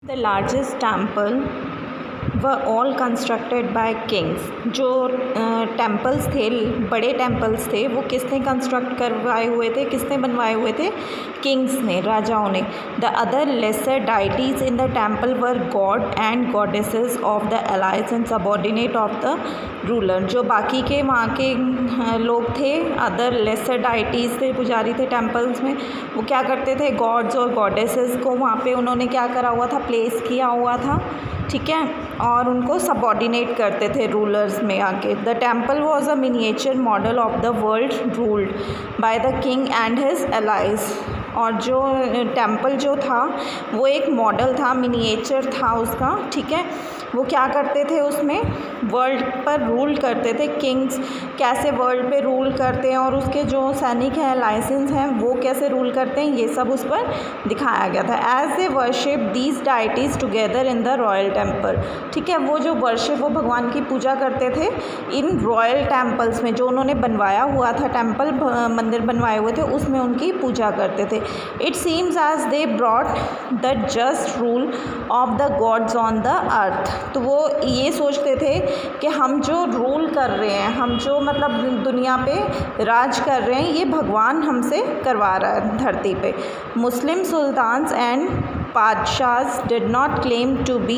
The largest temple were all constructed by kings. जो temples थे, बड़े टेम्पल्स थे, वो किसने कंस्ट्रक्ट करवाए हुए थे, किसने बनवाए हुए थे? किंग्स ने, राजाओं ने. The other lesser deities in the temple were god and goddesses of the allies and subordinate of the ruler. जो बाकी के वहाँ के लोग थे, अदर लेसर डाइटीज़ थे, पुजारी थे टेम्पल्स में, वो क्या करते थे? गॉड्स और गॉडेसेस को वहाँ पे उन्होंने क्या करा हुआ था? प्लेस किया हुआ था, ठीक है, और उनको सबॉर्डिनेट करते थे रूलर्स में आके. The temple was a miniature model of the world ruled by the king and his allies. और जो टेम्पल जो था वो एक मॉडल था, मिनिएचर था उसका, ठीक है. वो क्या करते थे? उसमें वर्ल्ड पर रूल करते थे. किंग्स कैसे वर्ल्ड पे रूल करते हैं और उसके जो सैनिक हैं, लाइसेंस हैं, वो कैसे रूल करते हैं, ये सब उस पर दिखाया गया था. As they worship these deities together in the royal temple, ठीक है. वो जो वर्शिप, वो भगवान की पूजा करते थे इन रॉयल टेम्पल्स में, जो उन्होंने बनवाया हुआ था टेम्पल, मंदिर बनवाए हुए थे, उसमें उनकी पूजा करते थे. It seems as they brought the just rule of the gods on the earth. तो वो ये सोचते थे कि हम जो रूल कर रहे हैं, हम जो मतलब दुनिया पे राज कर रहे हैं, ये भगवान हमसे करवा रहा है धरती पे. Muslim sultans and Padshahs did not claim to be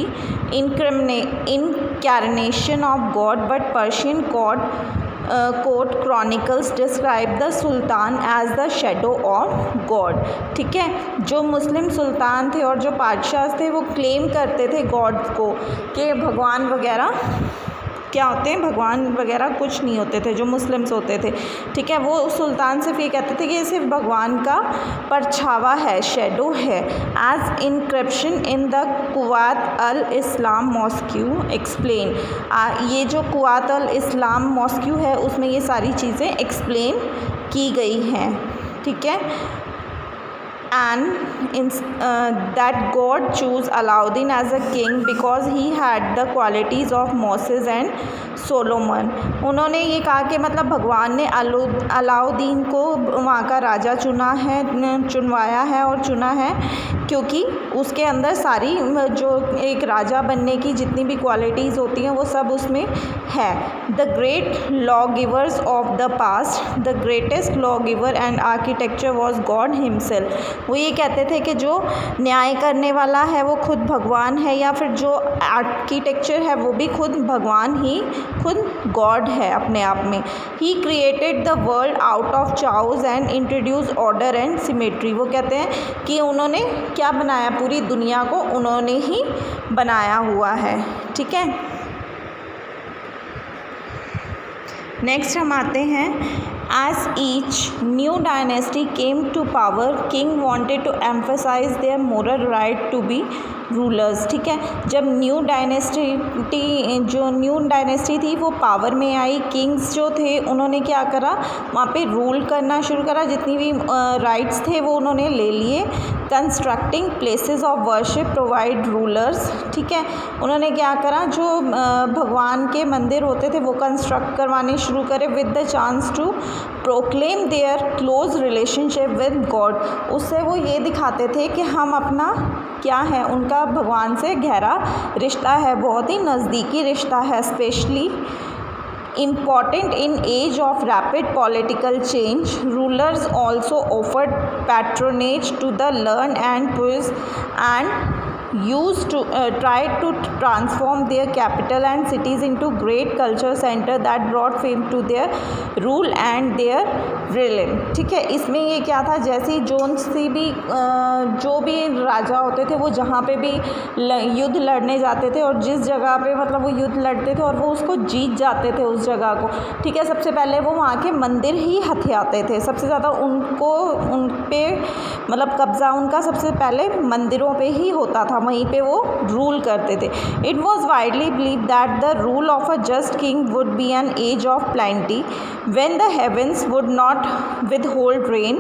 incarnation of God, but Persian court chronicles describe the Sultan as the shadow of God. ठीक है. जो मुस्लिम सुल्तान थे और जो पादशाह थे, वो क्लेम करते थे गॉड को कि भगवान वगैरह क्या होते हैं, भगवान वगैरह कुछ नहीं होते थे, जो मुस्लिम्स होते थे, ठीक है. वो उस सुल्तान से फिर कहते थे कि ये सिर्फ भगवान का परछावा है, शेडो है. As inscription in the Quwwat al Islam mosque explain. ये जो कुवात अल इस्लाम मॉस्क्यू है, उसमें ये सारी चीज़ें एक्सप्लेन की गई हैं, ठीक है. And that God chose Alauddin as a king because he had the qualities of Moses and Solomon. उन्होंने ये कहा कि मतलब भगवान ने अलाउद्दीन को वहाँ का राजा चुनवाया है और चुना है क्योंकि उसके अंदर सारी जो एक राजा बनने की जितनी भी क्वालिटीज़ होती हैं वो सब उसमें है. The great law givers of the past, the greatest law giver and architecture was God himself. वो ये कहते थे कि जो न्याय करने वाला है वो खुद भगवान है, या फिर जो आर्किटेक्चर है वो भी खुद भगवान ही, खुद गॉड है अपने आप में. He created the world out of चाउज and introduce order and symmetry. वो कहते हैं कि उन्होंने क्या बनाया? पूरी दुनिया को उन्होंने ही बनाया हुआ है, ठीक है. नेक्स्ट हम आते हैं. As each new dynasty came to power, king wanted to emphasize their moral right to be rulers, ठीक है. जब न्यू डायनेस्टी थी वो पावर में आई, किंग्स जो थे उन्होंने क्या करा? वहाँ पे रूल करना शुरू करा. जितनी भी राइट्स थे वो उन्होंने ले लिए. Constructing places of worship provide rulers, ठीक है. उन्होंने क्या करा? जो भगवान के मंदिर होते थे वो कंस्ट्रक्ट करवाने शुरू करे with the chance to proclaim their close relationship with God. उससे वो ये दिखाते थे कि हम अपना क्या है, उनका भगवान से गहरा रिश्ता है, बहुत ही नज़दीकी रिश्ता है. Specially important in age of rapid political change, rulers also offered patronage to the learned and pious and used to try to transform their capital and cities into great culture center that brought fame to their rule and their realm. ठीक है. इसमें ये क्या था? जैसे जो भी राजा होते थे वो जहाँ पे भी युद्ध लड़ने जाते थे और जिस जगह पे मतलब वो युद्ध लड़ते थे और वो उसको जीत जाते थे उस जगह को, ठीक है. सबसे पहले वो वहाँ के मंदिर ही हथियाते थे. सबसे ज़्यादा उन पे मतलब कब्ज़ा उनका सबसे पहले मंदिरों पे ही होता था, वहीं पे वो रूल करते थे. It was widely believe that the rule of a just king would be an age of plenty when the heavens would not withhold rain,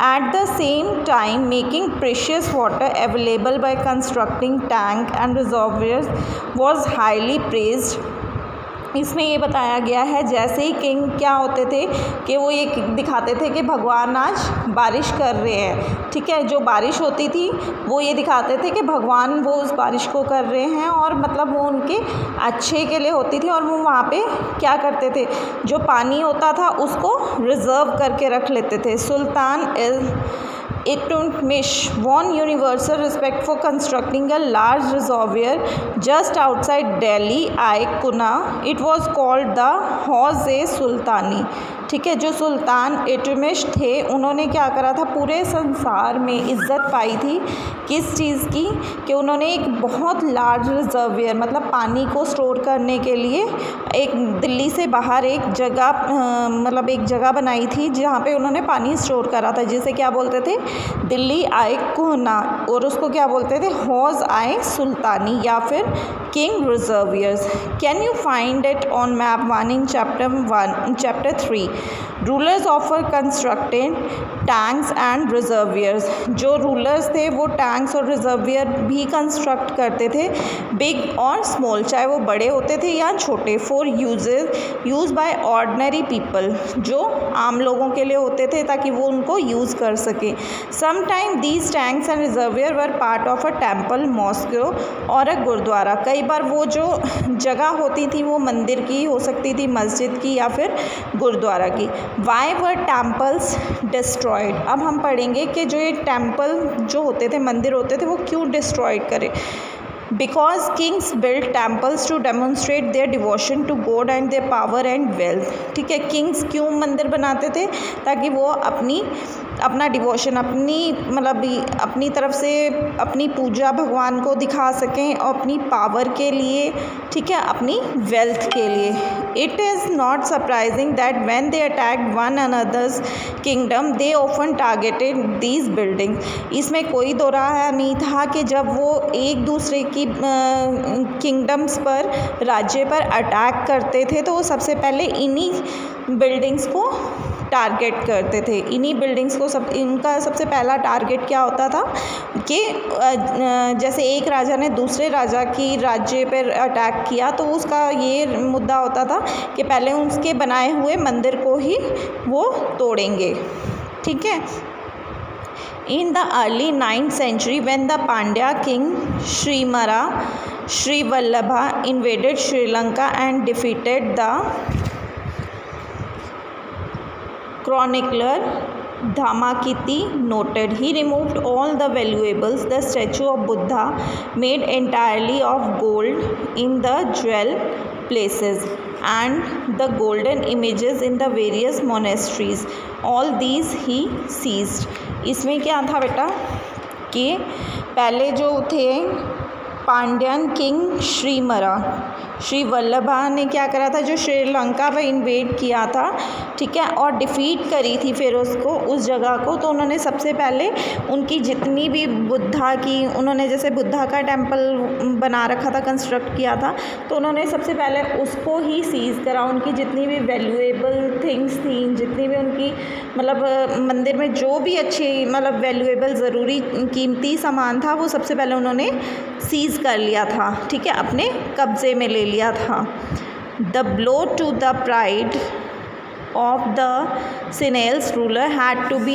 at the same time making precious water available by constructing tank and reservoirs was highly praised इसमें ये बताया गया है जैसे ही king क्या होते थे कि वो ये दिखाते थे कि भगवान आज बारिश कर रहे हैं, ठीक है। जो बारिश होती थी वो ये दिखाते थे कि भगवान वो उस बारिश को कर रहे हैं और मतलब वो उनके अच्छे के लिए होती थी। और वो वहाँ पे क्या करते थे, जो पानी होता था उसको रिज़र्व करके रख लेते थे। सुल्तान Iltutmish won universal respect for constructing a large reservoir just outside Delhi, Kuna. It was called the Hauz-e-Sultani, ठीक है। जो सुल्तान इल्तुतमिश थे उन्होंने क्या करा था, पूरे संसार में इज़्ज़त पाई थी किस चीज़ की, कि उन्होंने एक बहुत लार्ज रिजर्वियर मतलब पानी को स्टोर करने के लिए एक दिल्ली से बाहर एक जगह मतलब एक जगह बनाई थी जहाँ पे उन्होंने पानी स्टोर करा था, जिसे क्या बोलते थे, दिल्ली आए कोना, और उसको क्या बोलते थे, हौज़ आए सुल्तानी या फिर king reservoirs. Can you find it on map 1 in chapter 3। Rulers ऑफर कंस्ट्रक्टेड टैंक्स एंड रिजर्वियर्स। जो रूलर्स थे वो टैंक्स और रिजर्वियर भी कंस्ट्रक्ट करते थे, बिग और स्मॉल, चाहे वो बड़े होते थे या छोटे, for use by ordinary people, जो आम लोगों के लिए होते थे ताकि वो उनको यूज़ कर सके। Sometime these tanks and reservoir were part of a temple, mosque और अ गुरुद्वारा। कई बार वो जो जगह होती थी वो मंदिर की हो सकती थी, मस्जिद की या फिर गुरुद्वारा की। Why were temples destroyed. अब हम पढ़ेंगे कि जो ये टेम्पल जो होते थे, मंदिर होते थे, वो क्यों डिस्ट्रॉयड करे। Because kings build temples to demonstrate their devotion to God and their power and wealth, ठीक है। किंग्स क्यों मंदिर बनाते थे, ताकि वो अपना डिवोशन अपनी तरफ से अपनी पूजा भगवान को दिखा सकें और अपनी पावर के लिए, ठीक है, अपनी वेल्थ के लिए। It is not surprising that when they attacked one another's kingdom they often targeted these buildings. इसमें कोई दो राह नहीं था कि जब वो एक दूसरे की किंगडम्स पर, राज्य पर अटैक करते थे तो वो सबसे पहले इन्हीं बिल्डिंग्स को टारगेट करते थे। इन्हीं बिल्डिंग्स को इनका सबसे पहला टारगेट क्या होता था कि जैसे एक राजा ने दूसरे राजा की राज्य पर अटैक किया तो उसका ये मुद्दा होता था कि पहले उसके बनाए हुए मंदिर को ही वो तोड़ेंगे, ठीक है। In the early 9th century, when the Pandya king Srivallabha invaded Sri Lanka and defeated the chronicler Dhammakiti noted, he removed all the valuables. The statue of Buddha made entirely of gold in the jewel places and the golden images in the various monasteries, all these he seized. इसमें क्या था बेटा कि पहले जो थे Pandyan king Shri वल्लभा ने क्या करा था, जो श्रीलंका पर इन्वेड किया था, ठीक है, और डिफ़ीट करी थी फिर उसको, उस जगह को। तो उन्होंने सबसे पहले उनकी जितनी भी बुद्धा की, उन्होंने जैसे बुद्धा का टेम्पल बना रखा था, कंस्ट्रक्ट किया था, तो उन्होंने सबसे पहले उसको ही सीज़ करा। उनकी जितनी भी वैल्यूएबल थिंग्स थी, जितनी भी उनकी मंदिर में जो भी अच्छी वैल्यूएबल ज़रूरी कीमती सामान था, वो सबसे पहले उन्होंने सीज़ कर लिया था, ठीक है, अपने कब्ज़े में ले लिया था। The blow to the pride of the Sinhalese ruler had to be